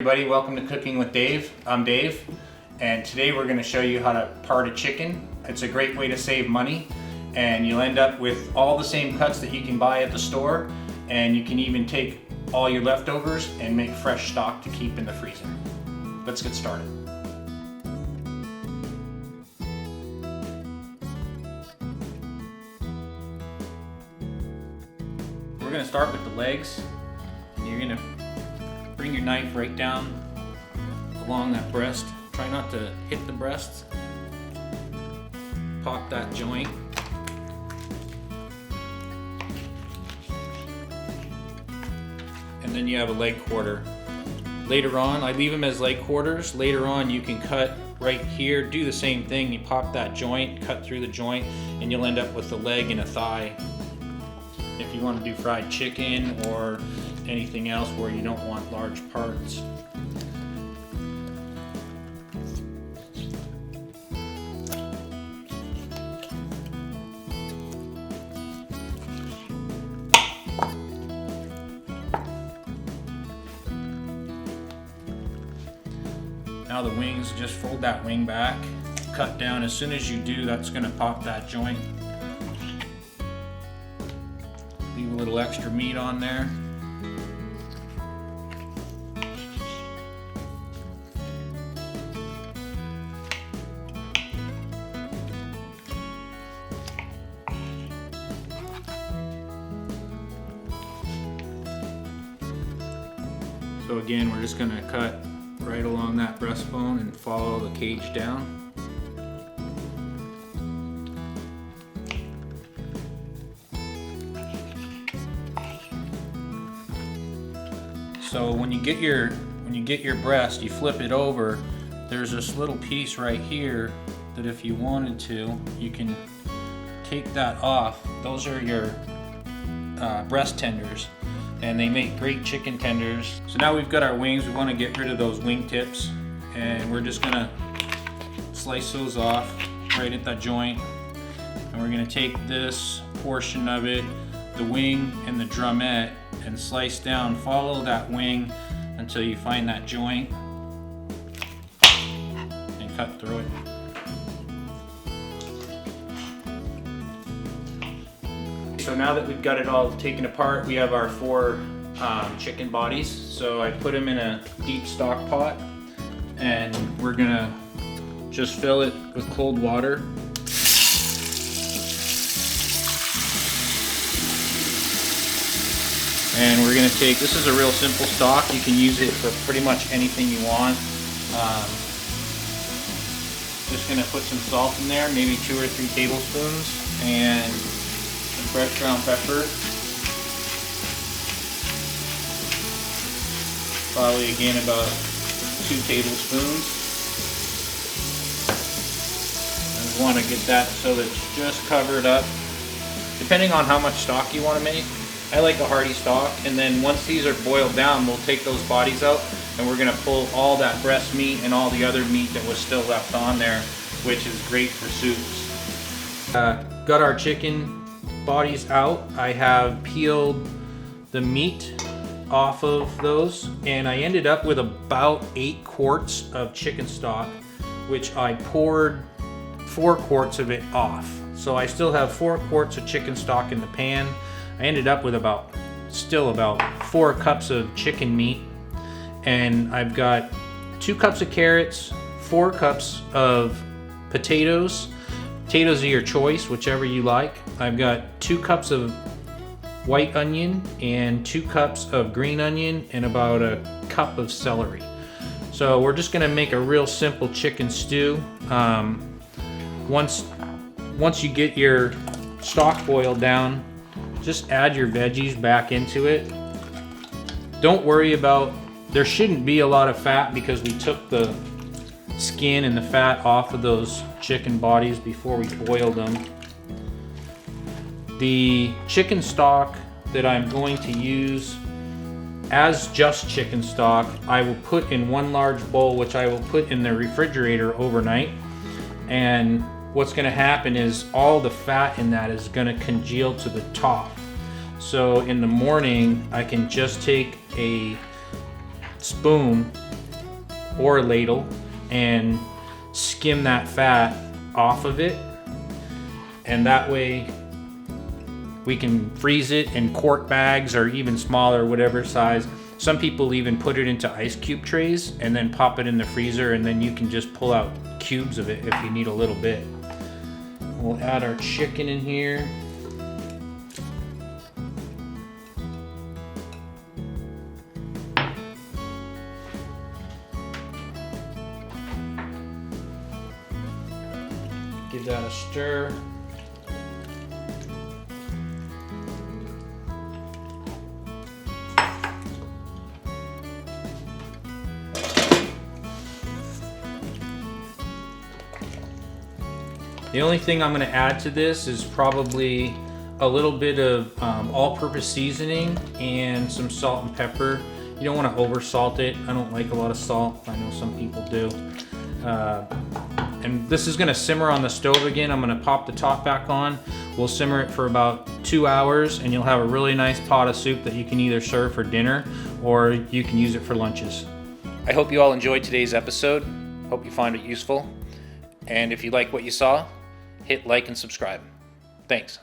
Everybody, welcome to Cooking with Dave. I'm Dave, and today we're going to show you how to part a chicken. It's a great way to save money, and you'll end up with all the same cuts that you can buy at the store, and you can even take all your leftovers and make fresh stock to keep in the freezer. Let's get started. We're going to start with the legs. You're going to bring your knife right down along that breast. Try not to hit the breast. Pop that joint. And then you have a leg quarter. Later on, I leave them as leg quarters. Later on, you can cut right here. Do the same thing. You pop that joint, cut through the joint, and you'll end up with a leg and a thigh. If you want to do fried chicken or anything else where you don't want large parts. Now the wings, just fold that wing back, cut down. As soon as you do, that's going to pop that joint. Leave a little extra meat on there. So again, we're just going to cut right along that breastbone and follow the cage down. So when you get your breast, you flip it over. There's this little piece right here that if you wanted to, you can take that off. Those are your breast tenders, and they make great chicken tenders. So now we've got our wings. We want to get rid of those wing tips, and we're just gonna slice those off right at that joint. And we're gonna take this portion of it, the wing and the drumette, and slice down, follow that wing until you find that joint and cut through it. So now that we've got it all taken apart, we have our four chicken bodies. So I put them in a deep stock pot, and we're gonna just fill it with cold water. And we're gonna take, this is a real simple stock. You can use it for pretty much anything you want. Just gonna put some salt in there, maybe 2 or 3 tablespoons, and fresh ground pepper, probably again about 2 tablespoons. And we want to get that so that it's just covered up, depending on how much stock you want to make. I like a hearty stock, and then once these are boiled down, we'll take those bodies out, and we're going to pull all that breast meat and all the other meat that was still left on there, which is great for soups. Got our chicken bodies out. I have peeled the meat off of those, and I ended up with about 8 quarts of chicken stock, which I poured 4 quarts of it off. So I still have 4 quarts of chicken stock in the pan. I ended up with still about 4 cups of chicken meat, and I've got 2 cups of carrots, 4 cups of potatoes. Potatoes are your choice, whichever you like. I've got 2 cups of white onion and 2 cups of green onion and about a cup of celery. So we're just gonna make a real simple chicken stew. Once you get your stock boiled down, just add your veggies back into it. Don't worry about, there shouldn't be a lot of fat because we took the skin and the fat off of those chicken bodies before we boiled them. The chicken stock that I'm going to use as just chicken stock, I will put in 1 large bowl, which I will put in the refrigerator overnight. And what's going to happen is all the fat in that is going to congeal to the top. So in the morning, I can just take a spoon or a ladle and skim that fat off of it. And that way we can freeze it in quart bags or even smaller, whatever size. Some people even put it into ice cube trays and then pop it in the freezer, and then you can just pull out cubes of it if you need a little bit. We'll add our chicken in here. Give that a stir. The only thing I'm going to add to this is probably a little bit of all-purpose seasoning and some salt and pepper. You don't want to over salt it. I don't like a lot of salt. I know some people do. And this is going to simmer on the stove again. I'm going to pop the top back on. We'll simmer it for about 2 hours, and you'll have a really nice pot of soup that you can either serve for dinner or you can use it for lunches. I hope you all enjoyed today's episode. Hope you find it useful. And if you like what you saw, hit like and subscribe. Thanks.